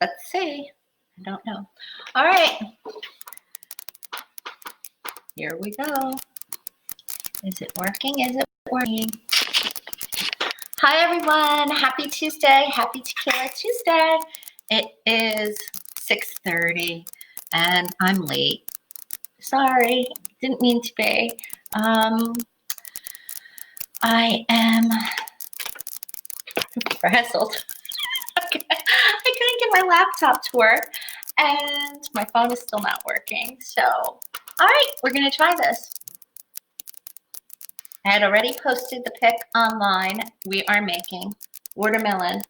Let's see. I don't know. All right. Here we go. Is it working? Is it working? Hi, everyone. Happy Tuesday. Happy Tequila Tuesday. It is 6:30 and I'm late. Sorry. Didn't mean to be. I am frazzled. Okay. I couldn't get my laptop to work and my phone is still not working. So, all right, we're going to try this. I had already posted the pic online. We are making watermelon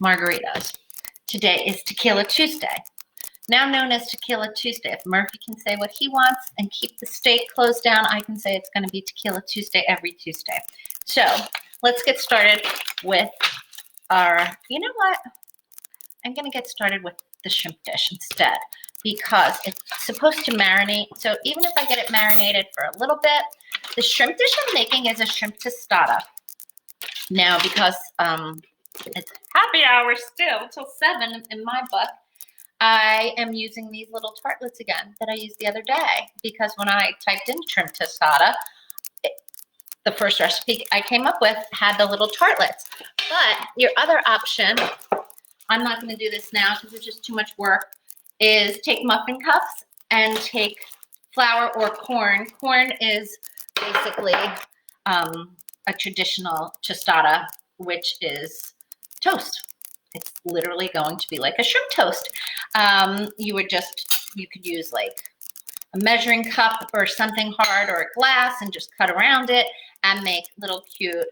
margaritas. Today is Tequila Tuesday, now known as Tequila Tuesday. If Murphy can say what he wants and keep the state closed down, I can say it's going to be Tequila Tuesday every Tuesday. So let's get started with our, you know what? I'm going to get started with the shrimp dish instead because it's supposed to marinate. So even if I get it marinated for a little bit, the shrimp dish I'm making is a shrimp tostada. Now, because it's happy hour still till 7 in my book, I am using these little tartlets again that I used the other day because when I typed in shrimp tostada, the first recipe I came up with had the little tartlets. But your other option, I'm not going to do this now because it's just too much work, is take muffin cups and take flour or corn. Corn is basically a traditional tostada, which is toast. It's literally going to be like a shrimp toast. You could use like a measuring cup or something hard or a glass and just cut around it and make little cute,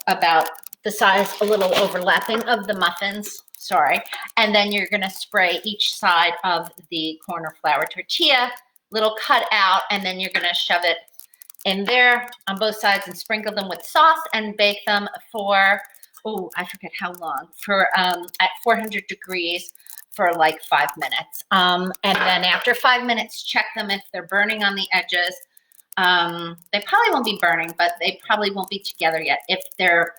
about the size, a little overlapping of the muffins, sorry. And then you're gonna spray each side of the corn or flour tortilla, little cut out, and then you're gonna shove it in there on both sides and sprinkle them with sauce and bake them for, I forget how long, for at 400 degrees for like 5 minutes. And then after 5 minutes, check them if they're burning on the edges. They probably won't be burning, but they probably won't be together yet. If they're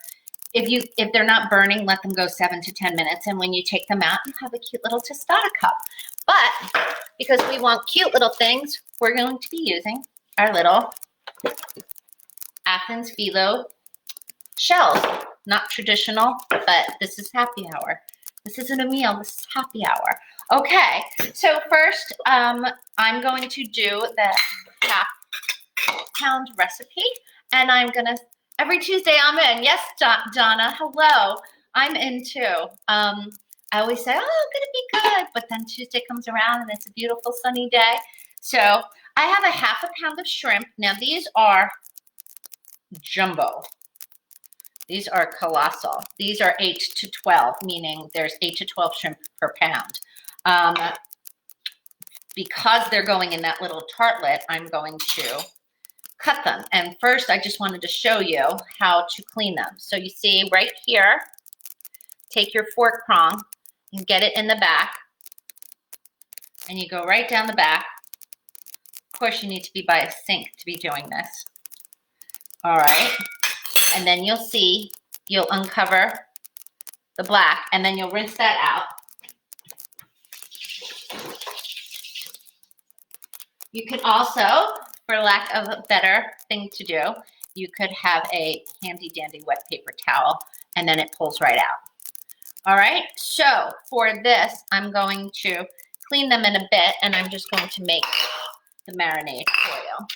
not burning, let them go 7 to 10 minutes. And when you take them out, you have a cute little tostada cup. But because we want cute little things, we're going to be using our little Athens phyllo shells. Not traditional, but this is happy hour. This isn't a meal, this is happy hour. Okay, so first I'm going to do the half-pound recipe, and I'm gonna, every Tuesday I'm in. Yes, Donna, hello. I'm in too. I always say, oh, gonna be good, but then Tuesday comes around and it's a beautiful sunny day. So I have a half a pound of shrimp. Now these are jumbo. These are colossal. These are 8 to 12, meaning there's 8 to 12 shrimp per pound. Because they're going in that little tartlet, I'm going to cut them. And first, I just wanted to show you how to clean them. So you see right here, take your fork prong and get it in the back. And you go right down the back. Of course, you need to be by a sink to be doing this. All right. And then you'll see, you'll uncover the black and then you'll rinse that out. You could also, for lack of a better thing to do, you could have a handy dandy wet paper towel and then it pulls right out. All right, so for this, I'm going to clean them in a bit and I'm just going to make the marinade for you.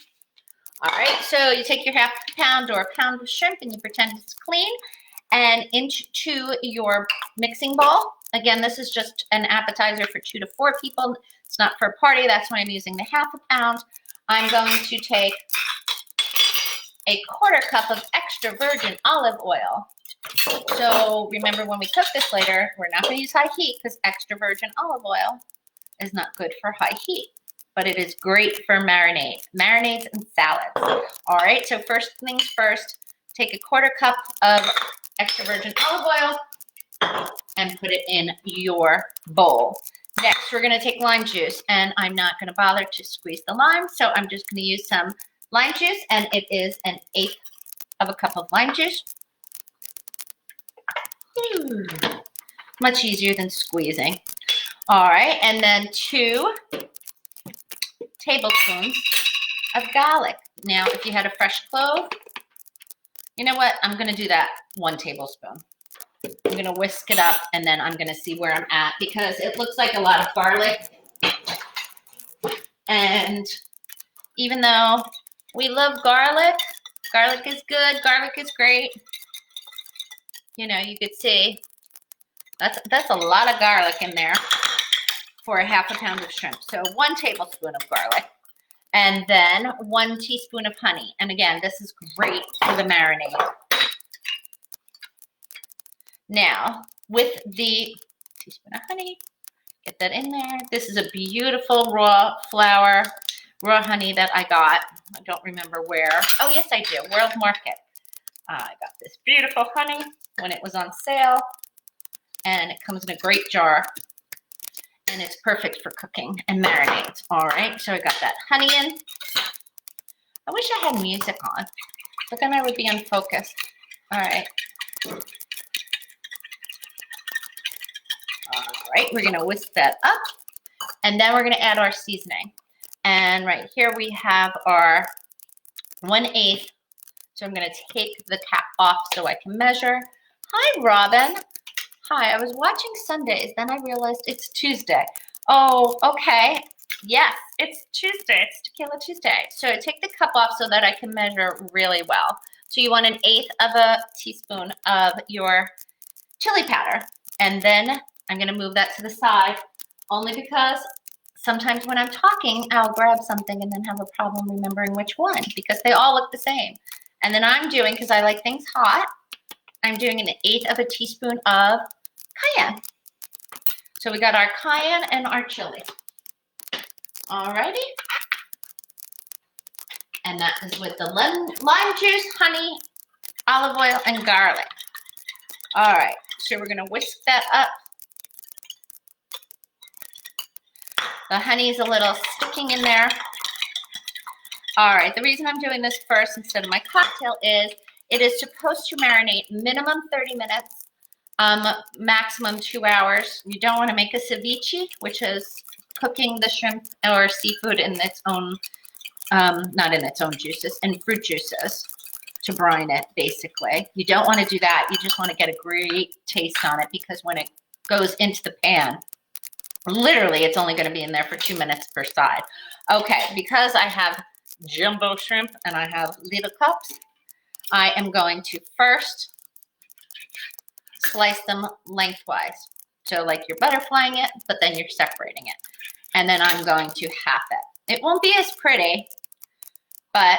All right, so you take your half pound or a pound of shrimp and you pretend it's clean and into your mixing bowl. Again, this is just an appetizer for 2 to 4 people. It's not for a party, that's why I'm using the half a pound. I'm going to take a 1/4 cup of extra virgin olive oil. So remember when we cook this later, we're not gonna use high heat because extra virgin olive oil is not good for high heat. But it is great for marinades and salads. All right, so first things first, take a 1/4 cup of extra virgin olive oil and put it in your bowl. Next, we're gonna take lime juice, and I'm not gonna bother to squeeze the lime, so I'm just gonna use some lime juice, and it is 1/8 of a cup of lime juice. Much easier than squeezing. All right, and then 2 tablespoons of garlic. Now, if you had a fresh clove, you know what? I'm gonna do that 1 tablespoon. I'm gonna whisk it up and then I'm gonna see where I'm at because it looks like a lot of garlic. And even though we love garlic, garlic is good, garlic is great. You know, you could see that's a lot of garlic in there for a ½ pound of shrimp. So 1 tablespoon of garlic. And then 1 teaspoon of honey. And again, this is great for the marinade. Now, with the teaspoon of honey, get that in there. This is a beautiful raw flour, raw honey that I got. I don't remember where. Oh, yes, I do. World Market. I got this beautiful honey when it was on sale. And it comes in a great jar. And it's perfect for cooking and marinades. All right, so I got that honey in. I wish I had music on, but then I would be unfocused. All right. All right, we're gonna whisk that up, and then we're gonna add our seasoning. And right here we have our 1/8. So I'm gonna take the cap off so I can measure. Hi, Robin. Hi, I was watching Sundays, then I realized it's Tuesday. Oh, okay. Yes, it's Tuesday. It's Tequila Tuesday. So take the cup off so that I can measure really well. So you want 1/8 of a teaspoon of your chili powder. And then I'm gonna move that to the side only because sometimes when I'm talking, I'll grab something and then have a problem remembering which one because they all look the same. And then I'm doing, because I like things hot, I'm doing 1/8 of a teaspoon of cayenne. So we got our cayenne and our chili. Alrighty. And that is with the lime juice, honey, olive oil, and garlic. All right, so we're gonna whisk that up. The honey is a little sticking in there. All right, the reason I'm doing this first instead of my cocktail is it is supposed to marinate minimum 30 minutes, maximum 2 hours. You don't want to make a ceviche, which is cooking the shrimp or seafood in its own, not in its own juices, in fruit juices to brine it, basically. You don't want to do that. You just want to get a great taste on it because when it goes into the pan, literally it's only going to be in there for 2 minutes per side. Okay, because I have jumbo shrimp and I have little cups, I am going to first slice them lengthwise. So like you're butterflying it, but then you're separating it. And then I'm going to half it. It won't be as pretty, but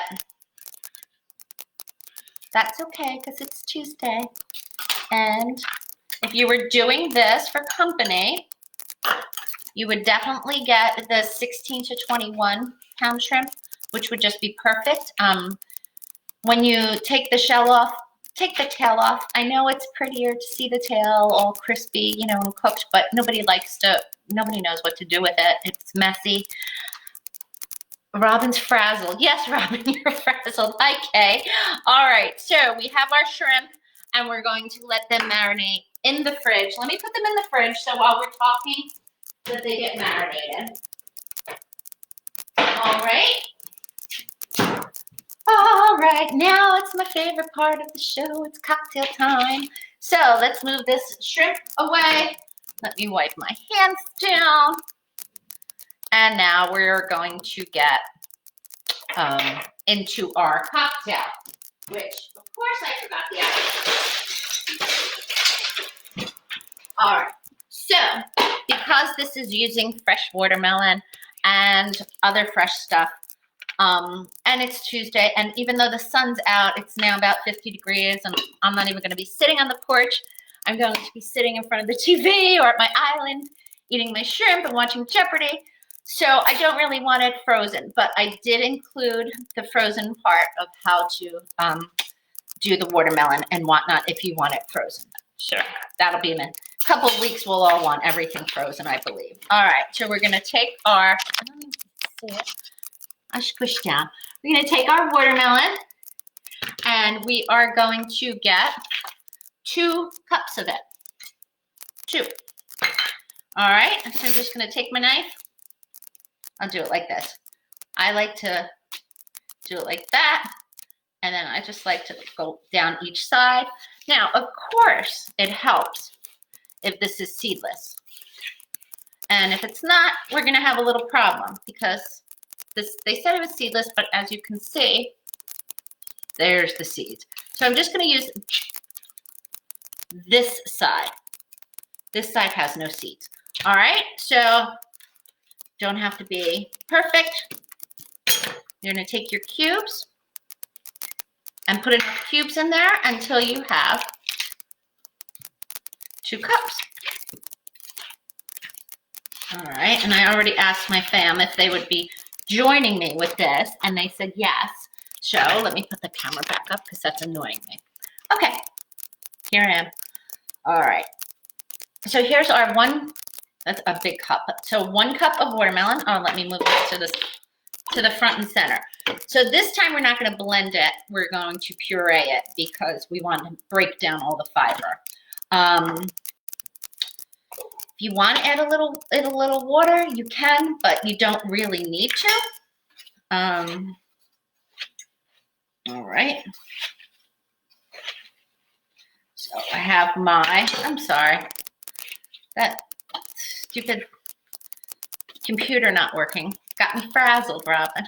that's okay because it's Tuesday. And if you were doing this for company, you would definitely get the 16 to 21 pound shrimp, which would just be perfect. When you take the shell off, take the tail off. I know it's prettier to see the tail all crispy, you know, and cooked, but nobody knows what to do with it. It's messy. Robin's frazzled. Yes, Robin, you're frazzled. Hi, Kay. All right, so we have our shrimp, and we're going to let them marinate in the fridge. Let me put them in the fridge so while we're talking that they get marinated. All right. All right, now it's my favorite part of the show. It's cocktail time. So let's move this shrimp away. Let me wipe my hands down. And now we're going to get into our cocktail, which, of course, I forgot the apple. All right, so because this is using fresh watermelon and other fresh stuff, and it's Tuesday, and even though the sun's out, it's now about 50 degrees, and I'm not even going to be sitting on the porch. I'm going to be sitting in front of the TV or at my island, eating my shrimp and watching Jeopardy. So I don't really want it frozen, but I did include the frozen part of how to do the watermelon and whatnot if you want it frozen. Sure, that'll be in a couple of weeks. We'll all want everything frozen, I believe. All right, so we're going to take our, I don't even see it. I squish down. We're going to take our watermelon and we are going to get 2 cups of it. 2. All right, so I'm just gonna take my knife. I'll do it like this. I like to do it like that, and then I just like to go down each side. Now, of course, it helps if this is seedless. And if it's not, we're gonna have a little problem because they said it was seedless, but as you can see, there's the seeds. So I'm just gonna use this side. This side has no seeds. All right, so don't have to be perfect. You're gonna take your cubes and put enough cubes in there until you have 2 cups. All right, and I already asked my fam if they would be joining me with this, and they said yes. So let me put the camera back up because that's annoying me. Okay, here I am. All right, so here's our that's a big cup. So 1 cup of watermelon. Oh, let me move this to the front and center. So this time we're not going to blend it. We're going to puree it because we want to break down all the fiber. If you want to add a little water, you can, but you don't really need to. All right. So I have I'm sorry, that stupid computer not working. Got me frazzled, Robin.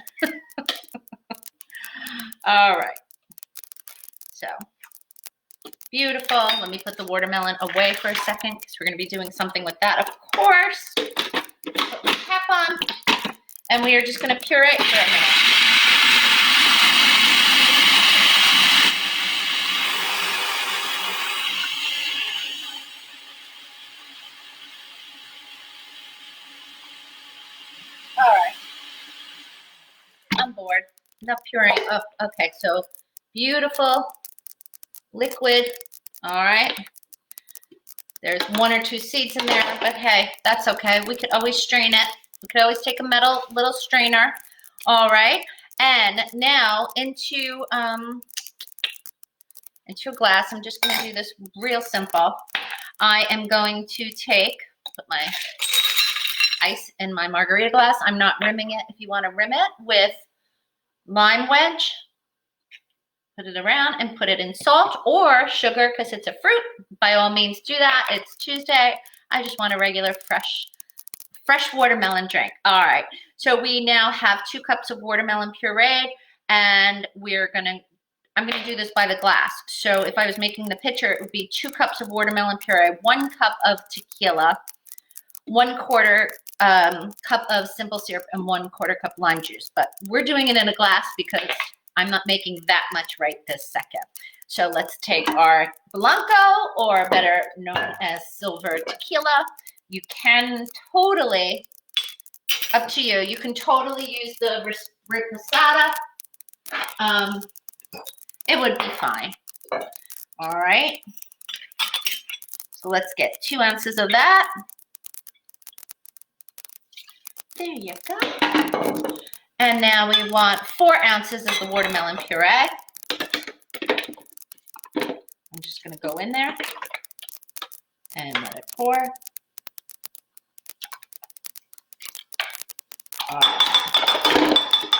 All right. So beautiful. Let me put the watermelon away for a second because we're going to be doing something with that, of course. Put my cap on, and we are just going to puree it for a minute. All right. I'm bored. Enough pureeing. Oh, okay, so beautiful liquid. All right. There's 1 or 2 seeds in there, but hey, that's okay. We could always strain it. We could always take a little strainer. All right. And now into a glass. I'm just going to do this real simple. I am going to put my ice in my margarita glass. I'm not rimming it. If you want to rim it with lime wedge, put it around and put it in salt or sugar because it's a fruit. By all means, do that. It's Tuesday. I just want a regular fresh watermelon drink. All right. So we now have 2 cups of watermelon puree, and I'm gonna do this by the glass. So if I was making the pitcher, it would be 2 cups of watermelon puree, 1 cup of tequila, 1/4 cup of simple syrup, and 1/4 cup lime juice. But we're doing it in a glass because I'm not making that much right this second. So let's take our Blanco, or better known as silver tequila. You can totally, up to you, you can totally use the reposada. It would be fine. All right. So let's get 2 ounces of that. There you go. And now we want 4 ounces of the watermelon puree. I'm just going to go in there and let it pour.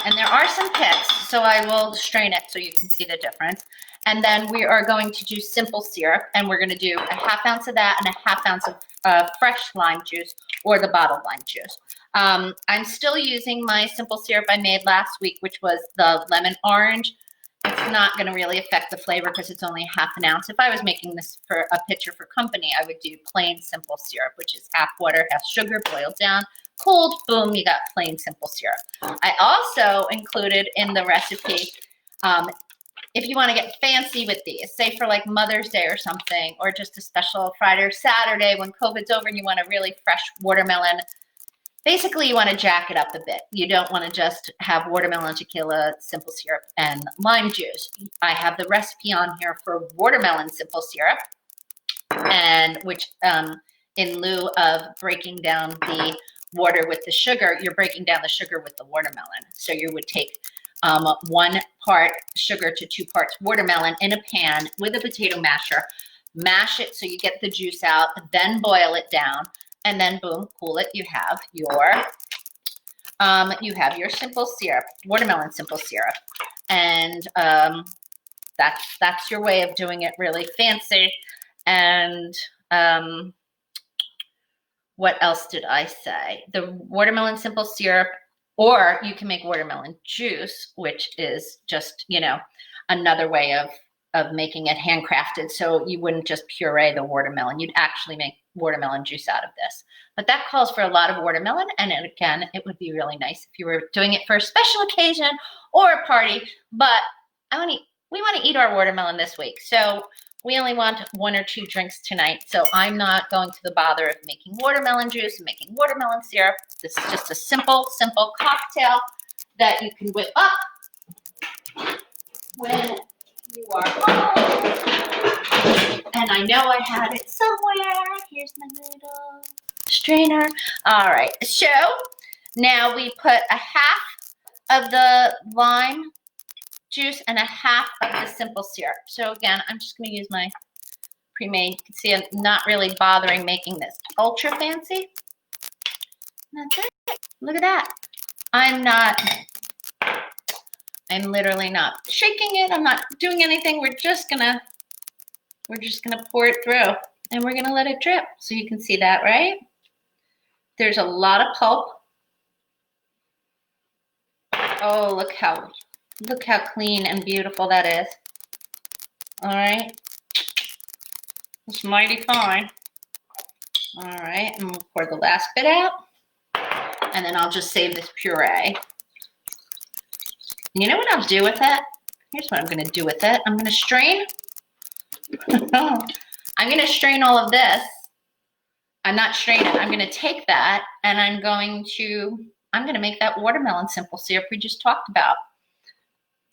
And there are some pits, so I will strain it so you can see the difference. And then we are going to do simple syrup, and we're going to do a 1/2 ounce of that and a 1/2 ounce of fresh lime juice, or the bottled lime juice. I'm still using my simple syrup I made last week, which was the lemon orange. It's not going to really affect the flavor because it's only 1/2 ounce. If I was making this for a pitcher for company, I would do plain simple syrup, which is half water, half sugar, boiled down, cooled, boom, you got plain simple syrup. I also included in the recipe, if you want to get fancy with these, say for like Mother's Day or something, or just a special Friday or Saturday when COVID's over and you want a really fresh watermelon. Basically, you want to jack it up a bit. You don't want to just have watermelon, tequila, simple syrup, and lime juice. I have the recipe on here for watermelon simple syrup, and which in lieu of breaking down the water with the sugar, you're breaking down the sugar with the watermelon. So you would take 1 part sugar to 2 parts watermelon in a pan with a potato masher, mash it so you get the juice out, then boil it down, and then boom, cool it. You have your simple syrup, watermelon simple syrup, and that's your way of doing it really fancy. And what else did I say? The watermelon simple syrup, or you can make watermelon juice, which is just, you know, another way of making it handcrafted. So you wouldn't just puree the watermelon. You'd actually make watermelon juice out of this. But that calls for a lot of watermelon. And again, it would be really nice if you were doing it for a special occasion or a party. But we want to eat our watermelon this week. So we only want 1 or 2 drinks tonight. So I'm not going to the bother of making watermelon juice and making watermelon syrup. This is just a simple cocktail that you can whip up when you are home. And I know I had it somewhere. Here's my little strainer. All right, so now we put a half of the lime juice and a half of the simple syrup. So again, I'm just going to use my pre-made. You can see I'm not really bothering making this ultra fancy. That's it. Look at that. I'm literally not shaking it. I'm not doing anything. We're just gonna pour it through, and we're gonna let it drip. So you can see that, right? There's a lot of pulp. Oh, look how clean and beautiful that is. All right. It's mighty fine. All right, and we'll pour the last bit out, and then I'll just save this puree. You know what I'll do with it? Here's what I'm going to do with it. I'm going to strain. I'm going to strain all of this. I'm not straining. I'm going to take that, and I'm going to make that watermelon simple syrup we just talked about.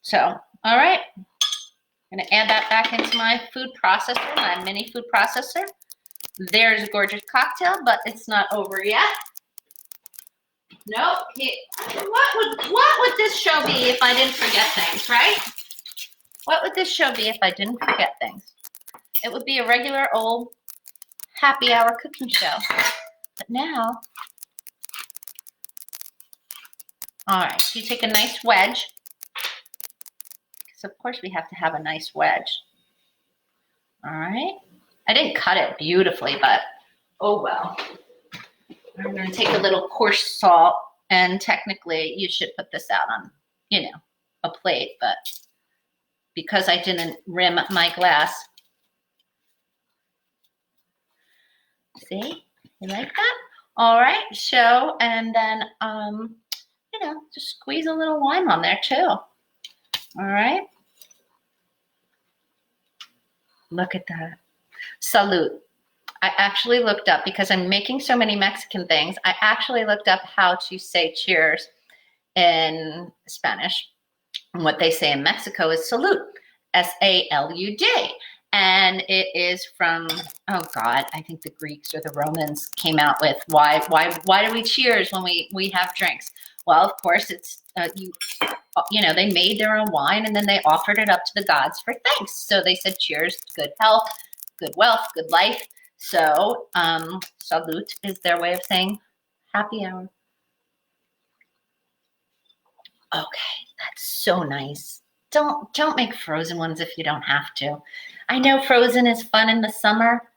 So, all right. I'm going to add that back into my food processor, my mini food processor. There's a gorgeous cocktail, but it's not over yet. Nope. What would this show be if I didn't forget things, right? What would this show be if I didn't forget things? It would be a regular old happy hour cooking show. But now, all right, so you take a nice wedge. Because of course we have to have a nice wedge. All right. I didn't cut it beautifully, but oh well. I'm going to take a little coarse salt, and technically you should put this out on, you know, a plate, but because I didn't rim my glass. See? You like that? All right, so, and then, you know, just squeeze a little lime on there too. All right. Look at that. Salud. I actually looked up, because I'm making so many Mexican things, I actually looked up how to say cheers in Spanish. And what they say in Mexico is salud, S-A-L-U-D. And it is from, oh God, I think the Greeks or the Romans came out with why do we cheers when we have drinks? Well, of course, it's, you know, they made their own wine, and then they offered it up to the gods for thanks. So they said cheers, good health, good wealth, good life. So, salud is their way of saying happy hour. Okay, that's so nice. Don't make frozen ones if you don't have to. I know frozen is fun in the summer,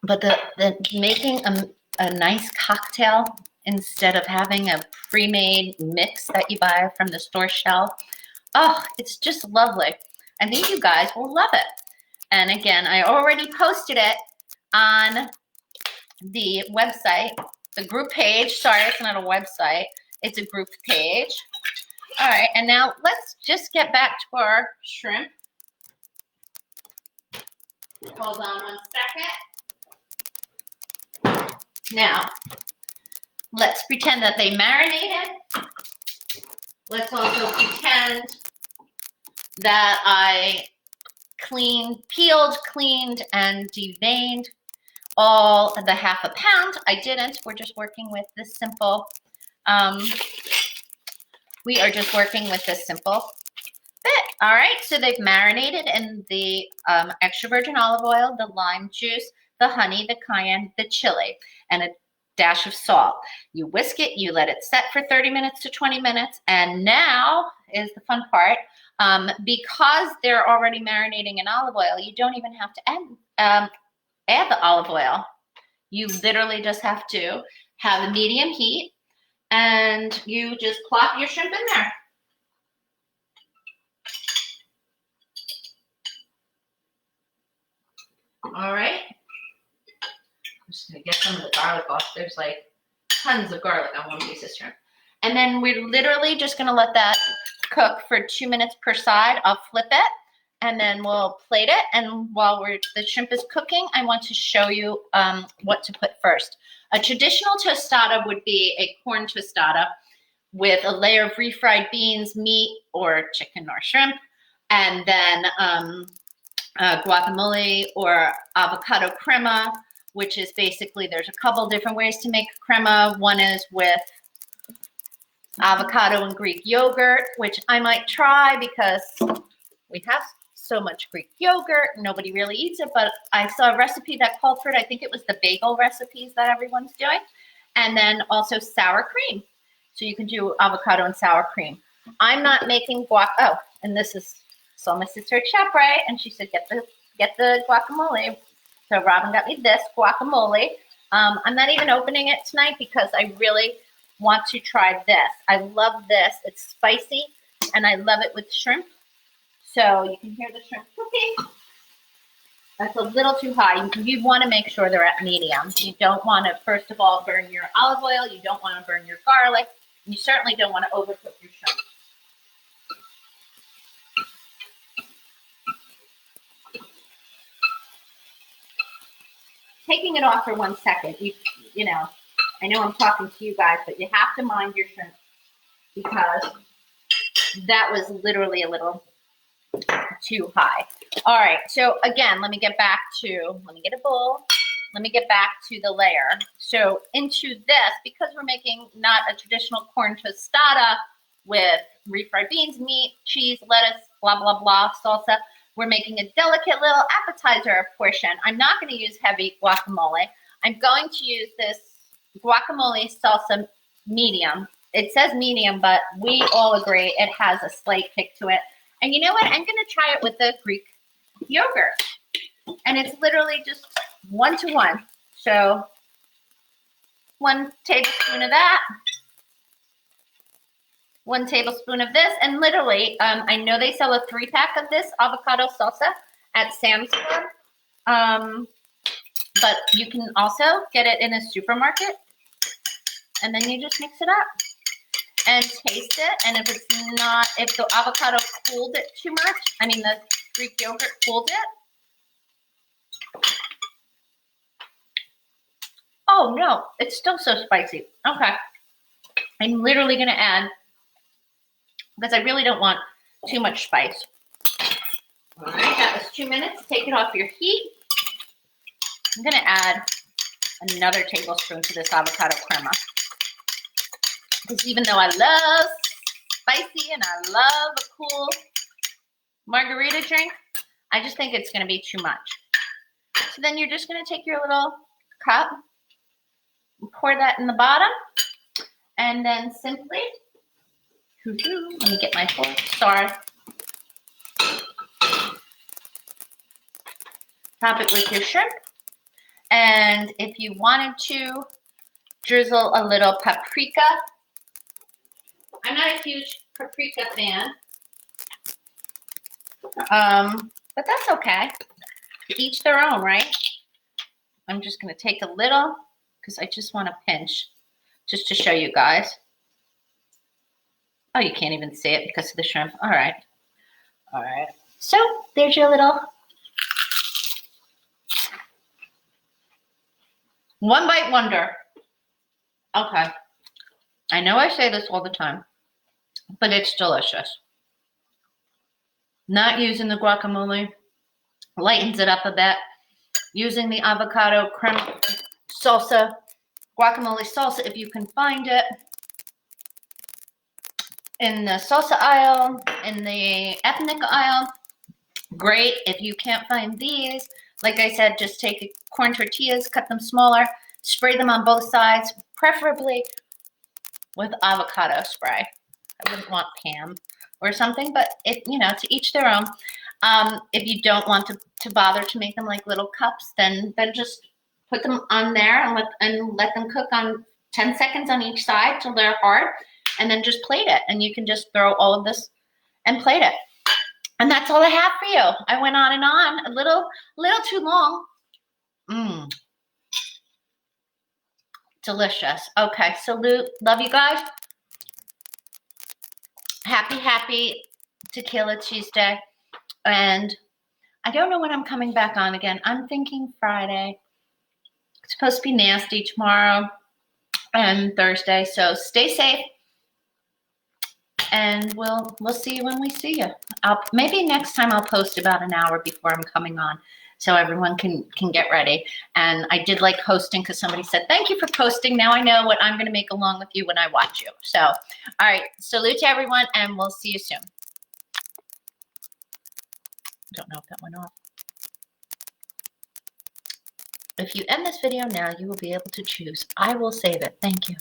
but the making a nice cocktail instead of having a pre-made mix that you buy from the store shelf, oh, it's just lovely. I think you guys will love it. And again, I already posted it on the website, the group page. Sorry, it's not a website. It's a group page. All right, and now let's just get back to our shrimp. Hold on 1 second. Now, let's pretend that they marinated. Let's also pretend that I peeled, cleaned, and deveined all the half a pound. I didn't. We're just working with this simple, bit. All right, so they've marinated in the extra virgin olive oil, the lime juice, the honey, the cayenne, the chili, and a dash of salt. You whisk it, you let it set for 30 minutes to 20 minutes, and now is the fun part. Because they're already marinating in olive oil, you don't even have to add the olive oil. You literally just have to have a medium heat, and you just plop your shrimp in there. All right. I'm just gonna get some of the garlic off. There's like tons of garlic on one piece of shrimp. And then we're literally just gonna let that cook for 2 minutes per side. I'll flip it and then we'll plate it. And while the shrimp is cooking, I want to show you what to put first. A traditional tostada would be a corn tostada with a layer of refried beans, meat, or chicken or shrimp, and then guacamole or avocado crema, which is basically, there's a couple different ways to make crema. One is with avocado and Greek yogurt, which I might try because we have so much Greek yogurt. Nobody really eats it, but I saw a recipe that called for it. I think it was the bagel recipes that everyone's doing. And then also sour cream. So you can do avocado and sour cream. I'm not making guac. Oh, and this is, so my sister at Chapray, and she said, get the guacamole. So Robin got me this guacamole. I'm not even opening it tonight because I really want to try this. I love this. It's spicy, and I love it with shrimp. So you can hear the shrimp cooking. That's a little too high. You want to make sure they're at medium. You don't want to, first of all, burn your olive oil. You don't want to burn your garlic. You certainly don't want to overcook your shrimp. Taking it off for 1 second, you know, I know I'm talking to you guys, but you have to mind your shrimp because that was literally a little too high. All right, so again, let me get a bowl. Let me get back to the layer. So into this, because we're making not a traditional corn tostada with refried beans, meat, cheese, lettuce, blah, blah, blah, salsa, we're making a delicate little appetizer portion. I'm not going to use heavy guacamole. I'm going to use this guacamole salsa medium. It says medium, but we all agree it has a slight kick to it. And you know what? I'm going to try it with the Greek yogurt. And it's literally just 1-to-1. So 1 tablespoon of that. 1 tablespoon of this, and literally, I know they sell a 3-pack of this avocado salsa at Sam's Club, but you can also get it in a supermarket, and then you just mix it up and taste it. And if the avocado cooled it too much, the Greek yogurt cooled it. Oh no, it's still so spicy. Okay, I'm literally gonna add, because I really don't want too much spice. All right, that was 2 minutes. Take it off your heat. I'm going to add another tablespoon to this avocado crema. Because even though I love spicy and I love a cool margarita drink, I just think it's going to be too much. So then you're just going to take your little cup and pour that in the bottom. And then simply, let me get my fork. Sorry. Top it with your shrimp. And if you wanted to, drizzle a little paprika. I'm not a huge paprika fan. But that's okay. Each their own, right? I'm just going to take a little because I just want to pinch just to show you guys. Oh, you can't even see it because of the shrimp. All right. All right. So there's your little one bite wonder. Okay. I know I say this all the time, but it's delicious. Not using the guacamole lightens it up a bit. Using the avocado crema salsa, guacamole salsa, if you can find it. in the salsa aisle, in the ethnic aisle. Great. If you can't find these, like I said, just take corn tortillas, cut them smaller, spray them on both sides, preferably with avocado spray. I wouldn't want Pam or something, but it, you know, to each their own. If you don't want to bother to make them like little cups, then just put them on there and let them cook on 10 seconds on each side till they're hard, and then just plate it. And you can just throw all of this and plate it. And that's all I have for you. I went on and on, a little too long. Delicious. Okay, salute. Love you guys. Happy Tequila Tuesday. And I don't know when I'm coming back on again. I'm thinking Friday. It's supposed to be nasty tomorrow and Thursday. So stay safe. And we'll see you when we see you. Maybe next time I'll post about an hour before I'm coming on, so everyone can get ready. And I did like hosting because somebody said, thank you for posting. Now I know what I'm going to make along with you when I watch you. So, all right. Salute to everyone, and we'll see you soon. Don't know if that went off. If you end this video now, you will be able to choose. I will save it. Thank you.